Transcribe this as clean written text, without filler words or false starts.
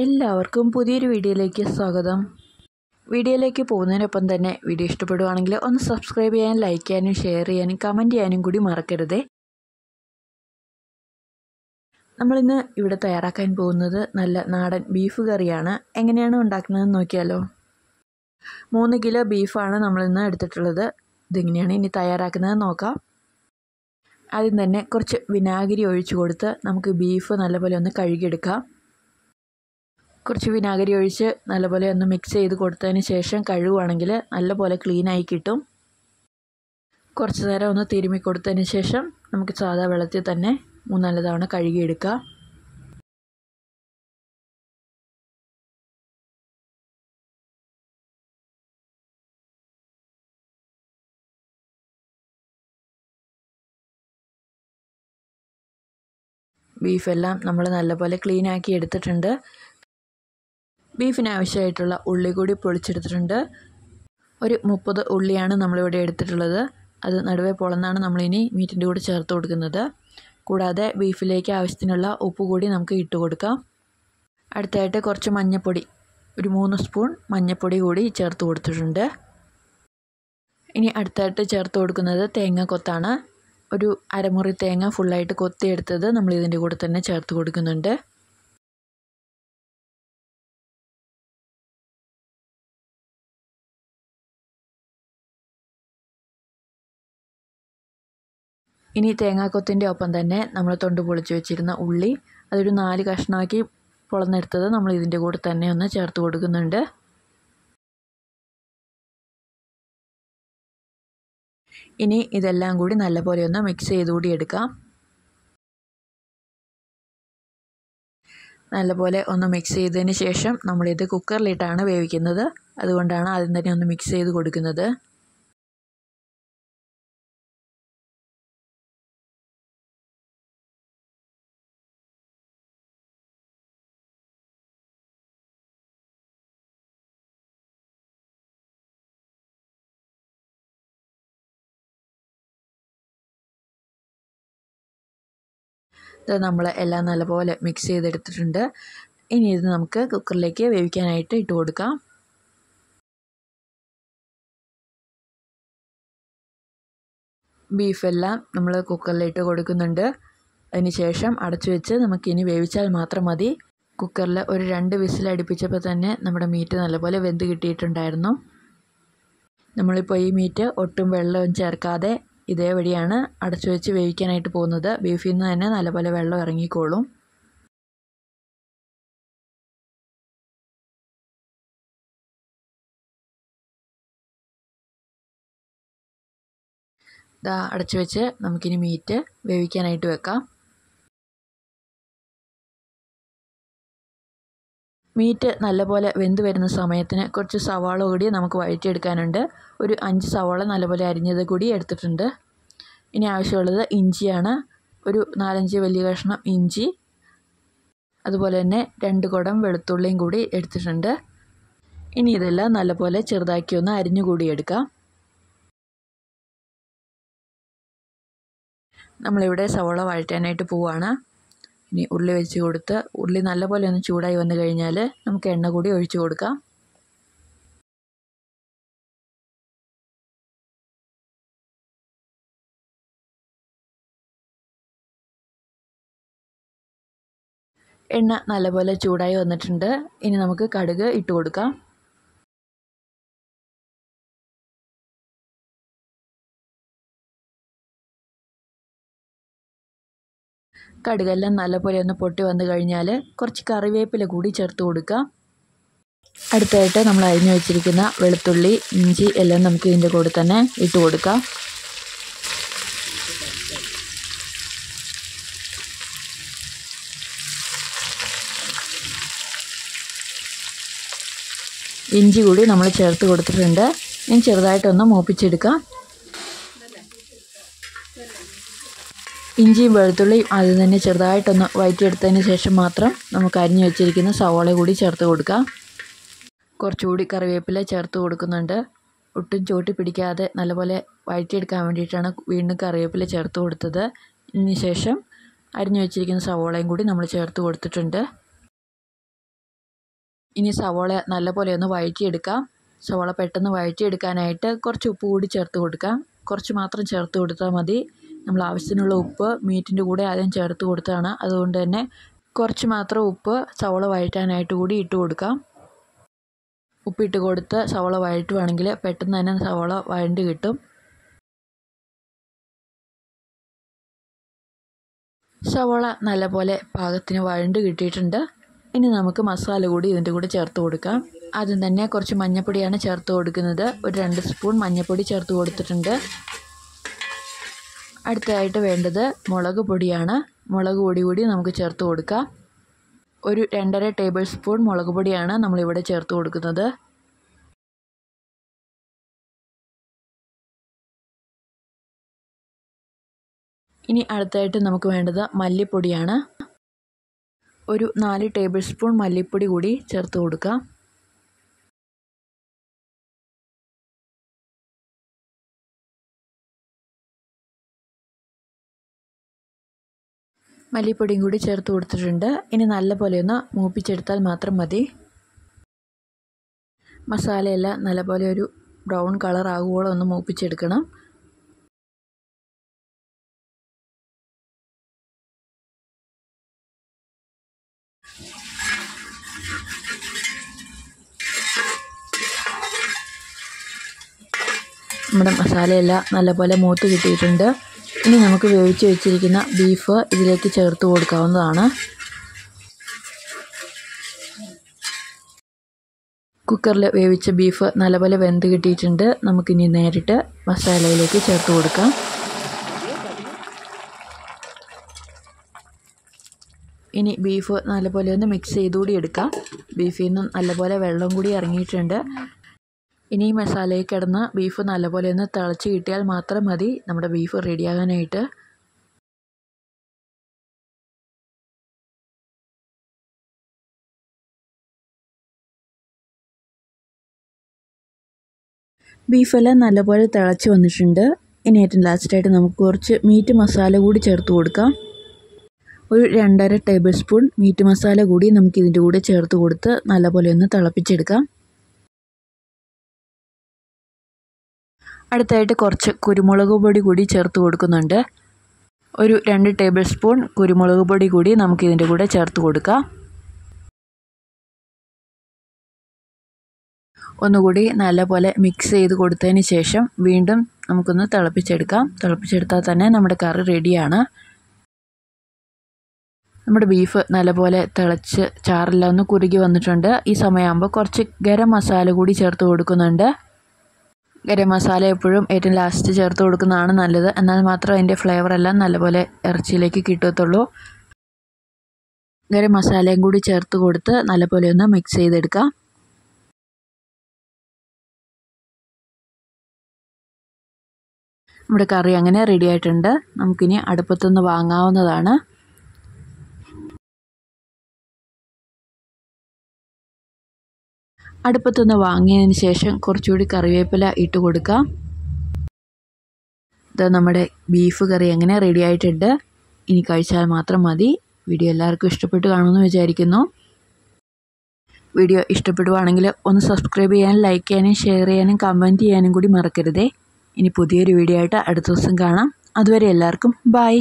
എല്ലാവർക്കും പുതിയൊരു വീഡിയോയിലേക്ക് സ്വാഗതം. വീഡിയോയിലേക്ക് പോകുന്നതിനൊപ്പം തന്നെ വീഡിയോ ഇഷ്ടപ്പെടുവാണെങ്കിൽ ഒന്ന് സബ്സ്ക്രൈബ് ചെയ്യാനും ലൈക്ക് ചെയ്യാനും ഷെയർ ചെയ്യാനും കമൻറ്റ് ചെയ്യാനും കൂടി മറക്കരുതേ. നമ്മളിന്ന് ഇവിടെ തയ്യാറാക്കാൻ പോകുന്നത് നല്ല നാടൻ ബീഫ് കറിയാണ്. എങ്ങനെയാണ് ഉണ്ടാക്കുന്നതെന്ന് നോക്കിയാലോ. 3 കിലോ ബീഫാണ് നമ്മളിന്ന് എടുത്തിട്ടുള്ളത്. ഇതെങ്ങനെയാണ് ഇനി തയ്യാറാക്കുന്നത് നോക്കാം. ആദ്യം തന്നെ കുറച്ച് വിനാഗിരി ഒഴിച്ച് കൊടുത്ത് നമുക്ക് ബീഫ് നല്ലപോലെ ഒന്ന് കഴുകിയെടുക്കാം. കുറച്ച് വിനാഗിരി ഒഴിച്ച് നല്ലപോലെ ഒന്ന് മിക്സ് ചെയ്ത് കൊടുത്തതിന് ശേഷം കഴുകുവാണെങ്കിൽ നല്ലപോലെ ക്ലീനായി കിട്ടും. കുറച്ച് നേരം ഒന്ന് തിരുമ്മി കൊടുത്തതിന് ശേഷം നമുക്ക് സാധാ വെള്ളത്തിൽ തന്നെ 3-4 തവണ കഴുകിയെടുക്കാം. ബീഫെല്ലാം നമ്മൾ നല്ലപോലെ ക്ലീനാക്കി എടുത്തിട്ടുണ്ട്. ബീഫിന് ആവശ്യമായിട്ടുള്ള ഉള്ളി കൂടി പൊളിച്ചെടുത്തിട്ടുണ്ട്. ഒരു 30 ഉള്ളിയാണ് നമ്മളിവിടെ എടുത്തിട്ടുള്ളത്. അത് നടുവേ പൊളന്നാണ് നമ്മളിനി മീറ്റിൻ്റെ കൂടെ ചേർത്ത് കൊടുക്കുന്നത്. കൂടാതെ ബീഫിലേക്ക് ആവശ്യത്തിനുള്ള ഉപ്പ് കൂടി നമുക്ക് ഇട്ട് കൊടുക്കാം. അടുത്തായിട്ട് കുറച്ച് മഞ്ഞൾപ്പൊടി, ഒരു 3 സ്പൂൺ മഞ്ഞൾപ്പൊടി കൂടി ചേർത്ത് കൊടുത്തിട്ടുണ്ട്. ഇനി അടുത്തായിട്ട് ചേർത്ത് കൊടുക്കുന്നത് തേങ്ങ കൊത്താണ്. ഒരു അരമുറി തേങ്ങ ഫുള്ളായിട്ട് കൊത്തിയെടുത്തത് നമ്മൾ ഇതിൻ്റെ കൂടെ തന്നെ ചേർത്ത് കൊടുക്കുന്നുണ്ട്. ഇനി തേങ്ങാക്കൊത്തിൻ്റെ ഒപ്പം തന്നെ നമ്മൾ തൊണ്ട് പൊളിച്ച് വെച്ചിരുന്ന ഉള്ളി അതൊരു 4 കഷ്ണമാക്കി പൊളന്നെടുത്തത് നമ്മൾ ഇതിൻ്റെ കൂടെ തന്നെ ഒന്ന് ചേർത്ത് കൊടുക്കുന്നുണ്ട്. ഇനി ഇതെല്ലാം കൂടി നല്ലപോലെ ഒന്ന് മിക്സ് ചെയ്ത് കൂടി എടുക്കാം. നല്ലപോലെ ഒന്ന് മിക്സ് ചെയ്തതിന് ശേഷം നമ്മളിത് കുക്കറിലിട്ടാണ് വേവിക്കുന്നത്. അതുകൊണ്ടാണ് ആദ്യം തന്നെ ഒന്ന് മിക്സ് ചെയ്ത് കൊടുക്കുന്നത്. ഇത് നമ്മൾ എല്ലാം നല്ലപോലെ മിക്സ് ചെയ്തെടുത്തിട്ടുണ്ട്. ഇനി ഇത് നമുക്ക് കുക്കറിലേക്ക് വേവിക്കാനായിട്ട് ഇട്ട് കൊടുക്കാം. ബീഫെല്ലാം നമ്മൾ കുക്കറിലിട്ട് കൊടുക്കുന്നുണ്ട്. അതിന് ശേഷം അടച്ചു വെച്ച് നമുക്കിനി വേവിച്ചാൽ മാത്രം മതി. കുക്കറിൽ ഒരു 2 വിസിൽ അടുപ്പിച്ചപ്പോൾ തന്നെ നമ്മുടെ മീറ്റ് നല്ലപോലെ വെന്ത് കിട്ടിയിട്ടുണ്ടായിരുന്നു. നമ്മളിപ്പോൾ ഈ മീറ്റ് ഒട്ടും വെള്ളവും ചേർക്കാതെ ഇതേ വഴിയാണ് അടച്ചു വെച്ച് വേവിക്കാനായിട്ട് പോകുന്നത്. ബീഫിൽ നിന്ന് തന്നെ നല്ലപോലെ വെള്ളം ഇറങ്ങിക്കോളും. ഇതാ അടച്ചു വെച്ച് നമുക്കിനി മീറ്റ് വേവിക്കാനായിട്ട് വെക്കാം. മീറ്റ് നല്ലപോലെ വെന്ത് വരുന്ന സമയത്തിന് കുറച്ച് സവാള കൂടി നമുക്ക് വഴറ്റിയെടുക്കാനുണ്ട്. ഒരു 5 സവാള നല്ലപോലെ അരിഞ്ഞത് കൂടി എടുത്തിട്ടുണ്ട്. ഇനി ആവശ്യമുള്ളത് ഇഞ്ചിയാണ്. ഒരു 4-5 വലിയ കഷ്ണം ഇഞ്ചി, അതുപോലെ തന്നെ 2 കുടം വെളുത്തുള്ളിയും കൂടി എടുത്തിട്ടുണ്ട്. ഇനി ഇതെല്ലാം നല്ലപോലെ ചെറുതാക്കി ഒന്ന് അരിഞ്ഞുകൂടി എടുക്കാം. നമ്മളിവിടെ സവാള വഴറ്റാനായിട്ട് പോവുകയാണ്. ഇനി ഉള്ളി വെച്ച് കൊടുത്ത് ഉള്ളി നല്ലപോലെ ഒന്ന് ചൂടായി വന്നു കഴിഞ്ഞാൽ നമുക്ക് എണ്ണ കൂടി ഒഴിച്ചു കൊടുക്കാം. എണ്ണ നല്ലപോലെ ചൂടായി വന്നിട്ടുണ്ട്. ഇനി നമുക്ക് കടുക് ഇട്ട് കൊടുക്കാം. കടുകെല്ലാം നല്ലപോലെ ഒന്ന് പൊട്ടി വന്നു കഴിഞ്ഞാൽ കുറച്ച് കറിവേപ്പില കൂടി ചേർത്ത് കൊടുക്കാം. അടുത്തായിട്ട് നമ്മൾ അരിഞ്ഞു വെച്ചിരിക്കുന്ന വെളുത്തുള്ളി, ഇഞ്ചി എല്ലാം നമുക്ക് ഇതിൻ്റെ കൂടെ തന്നെ ഇട്ട് കൊടുക്കാം. ഇഞ്ചി കൂടി നമ്മൾ ചേർത്ത് കൊടുത്തിട്ടുണ്ട്. ഇനി ചെറുതായിട്ടൊന്ന് മൂപ്പിച്ചെടുക്കാം. ഇഞ്ചിയും വെളുത്തുള്ളിയും ആദ്യം തന്നെ ചെറുതായിട്ടൊന്ന് വഴറ്റിയെടുത്തതിന് ശേഷം മാത്രം നമുക്ക് അരിഞ്ഞു വെച്ചിരിക്കുന്ന സവാള കൂടി ചേർത്ത് കൊടുക്കാം. കുറച്ചുകൂടി കറിവേപ്പില ചേർത്ത് കൊടുക്കുന്നുണ്ട്. ഒട്ടും ചോട്ടി പിടിക്കാതെ നല്ലപോലെ വഴറ്റിയെടുക്കാൻ വേണ്ടിയിട്ടാണ് വീണ്ടും കറിവേപ്പില ചേർത്ത് കൊടുത്തത്. ഇതിന് ശേഷം അരിഞ്ഞു വെച്ചിരിക്കുന്ന സവാളയും കൂടി നമ്മൾ ചേർത്ത് കൊടുത്തിട്ടുണ്ട്. ഇനി സവോള നല്ലപോലെ ഒന്ന് വഴറ്റിയെടുക്കാം. സവോള പെട്ടെന്ന് വഴറ്റിയെടുക്കാനായിട്ട് കുറച്ച് ഉപ്പ് കൂടി ചേർത്ത് കൊടുക്കാം. കുറച്ച് മാത്രം ചേർത്ത് കൊടുത്താൽ മതി. നമ്മൾ ആവശ്യത്തിനുള്ള ഉപ്പ് മീറ്റിൻ്റെ കൂടെ ആദ്യം ചേർത്ത് കൊടുത്തതാണ്. അതുകൊണ്ട് തന്നെ കുറച്ച് മാത്രം ഉപ്പ് സവോള വഴറ്റാനായിട്ട് കൂടി ഇട്ട് കൊടുക്കാം. ഉപ്പിട്ട് കൊടുത്ത് സവോള വഴറ്റുവാണെങ്കിൽ പെട്ടെന്ന് തന്നെ സവോള വഴണ്ട് കിട്ടും. സവോള നല്ലപോലെ പാകത്തിന് വഴണ്ട് കിട്ടിയിട്ടുണ്ട്. ഇനി നമുക്ക് മസാല കൂടി ഇതിൻ്റെ കൂടെ ചേർത്ത് കൊടുക്കാം. ആദ്യം തന്നെ കുറച്ച് മഞ്ഞൾപ്പൊടിയാണ് ചേർത്ത് കൊടുക്കുന്നത്. ഒരു 2 സ്പൂൺ മഞ്ഞൾപ്പൊടി ചേർത്ത് കൊടുത്തിട്ടുണ്ട്. അടുത്തതായിട്ട് വേണ്ടത് മുളക് പൊടിയാണ്. മുളക് പൊടി കൂടി നമുക്ക് ചേർത്ത് കൊടുക്കാം. ഒരു 2.5 ടേബിൾ സ്പൂൺ മുളക് പൊടിയാണ് നമ്മളിവിടെ ചേർത്ത് കൊടുക്കുന്നത്. ഇനി അടുത്തായിട്ട് നമുക്ക് വേണ്ടത് മല്ലിപ്പൊടിയാണ്. ഒരു 4 ടേബിൾ സ്പൂൺ മല്ലിപ്പൊടി കൂടി ചേർത്ത് കൊടുക്കാം. മല്ലിപ്പൊടിയും കൂടി ചേർത്ത് കൊടുത്തിട്ടുണ്ട്. ഇനി നല്ലപോലെ ഒന്ന് മൂപ്പിച്ചെടുത്താൽ മാത്രം മതി. മസാലയെല്ലാം നല്ലപോലെ ഒരു ബ്രൗൺ കളർ ആകുവോളം ഒന്ന് മൂപ്പിച്ചെടുക്കണം. നമ്മുടെ മസാലയെല്ലാം നല്ലപോലെ മൂത്ത് കിട്ടിയിട്ടുണ്ട്. ഇനി നമുക്ക് വേവിച്ച് വെച്ചിരിക്കുന്ന ബീഫ് ഇതിലേക്ക് ചേർത്ത് കൊടുക്കാവുന്നതാണ്. കുക്കറിൽ വേവിച്ച ബീഫ് നല്ലപോലെ വെന്ത് കിട്ടിയിട്ടുണ്ട്. നമുക്കിനി നേരിട്ട് മസാലയിലേക്ക് ചേർത്ത് കൊടുക്കാം. ഇനി ബീഫ് നല്ലപോലെ ഒന്ന് മിക്സ് ചെയ്തുകൂടി എടുക്കാം. ബീഫിൽ നിന്ന് നല്ലപോലെ വെള്ളം കൂടി ഇറങ്ങിയിട്ടുണ്ട്. ഇനി ഈ മസാലയിൽ കിടന്ന് ബീഫ് നല്ലപോലെ ഒന്ന് തിളച്ച് കിട്ടിയാൽ മാത്രം മതി നമ്മുടെ ബീഫ് റെഡിയാകാനായിട്ട്. ബീഫെല്ലാം നല്ലപോലെ തിളച്ച് വന്നിട്ടുണ്ട്. ഇനി ഏറ്റവും ലാസ്റ്റായിട്ട് നമുക്ക് കുറച്ച് മീറ്റ് മസാല കൂടി ചേർത്ത് കൊടുക്കാം. ഒരു 2.5 ടേബിൾ സ്പൂൺ മീറ്റ് മസാല കൂടി നമുക്കിതിൻ്റെ കൂടെ ചേർത്ത് കൊടുത്ത് നല്ലപോലെ ഒന്ന് തിളപ്പിച്ചെടുക്കാം. അടുത്തായിട്ട് കുറച്ച് കുരുമുളക് പൊടി കൂടി ചേർത്ത് കൊടുക്കുന്നുണ്ട്. ഒരു 2 ടേബിൾ സ്പൂൺ കുരുമുളക് പൊടി കൂടി നമുക്കിതിൻ്റെ കൂടെ ചേർത്ത് കൊടുക്കാം. ഒന്നുകൂടി നല്ലപോലെ മിക്സ് ചെയ്ത് കൊടുത്തതിന് ശേഷം വീണ്ടും നമുക്കൊന്ന് തിളപ്പിച്ചെടുക്കാം. തിളപ്പിച്ചെടുത്താൽ തന്നെ നമ്മുടെ കറി റെഡിയാണ്. നമ്മുടെ ബീഫ് നല്ലപോലെ തിളച്ച് ചാറെല്ലാം ഒന്ന് കുറുകി വന്നിട്ടുണ്ട്. ഈ സമയമാകുമ്പോൾ കുറച്ച് ഗരം മസാല കൂടി ചേർത്ത് കൊടുക്കുന്നുണ്ട്. ഗരം മസാല എപ്പോഴും ഏറ്റവും ലാസ്റ്റ് ചേർത്ത് കൊടുക്കുന്നതാണ് നല്ലത്. എന്നാൽ മാത്രം അതിൻ്റെ ഫ്ലേവറെല്ലാം നല്ലപോലെ ഇറച്ചിയിലേക്ക് കിട്ടത്തുള്ളൂ. ഗരം മസാലയും കൂടി ചേർത്ത് കൊടുത്ത് നല്ലപോലെ ഒന്ന് മിക്സ് ചെയ്തെടുക്കാം. നമ്മുടെ കറി അങ്ങനെ റെഡി ആയിട്ടുണ്ട്. നമുക്കിനി അടുപ്പത്തുനിന്ന് വാങ്ങാവുന്നതാണ്. അടുപ്പത്തുനിന്ന് വാങ്ങിയതിന് ശേഷം കുറച്ചുകൂടി കറിവേപ്പില ഇട്ട് കൊടുക്കാം. ഇത് നമ്മുടെ ബീഫ് കറി അങ്ങനെ റെഡി ആയിട്ടുണ്ട്. ഇനി കഴിച്ചാൽ മാത്രം മതി. വീഡിയോ എല്ലാവർക്കും ഇഷ്ടപ്പെട്ട് കാണുമെന്ന് വിചാരിക്കുന്നു. വീഡിയോ ഇഷ്ടപ്പെടുവാണെങ്കിൽ ഒന്ന് സബ്സ്ക്രൈബ് ചെയ്യാനും ലൈക്ക് ചെയ്യാനും ഷെയർ ചെയ്യാനും കമൻറ്റ് ചെയ്യാനും കൂടി മറക്കരുതേ. ഇനി പുതിയൊരു വീഡിയോ ആയിട്ട് അടുത്ത ദിവസം കാണാം. അതുവരെ എല്ലാവർക്കും ബൈ.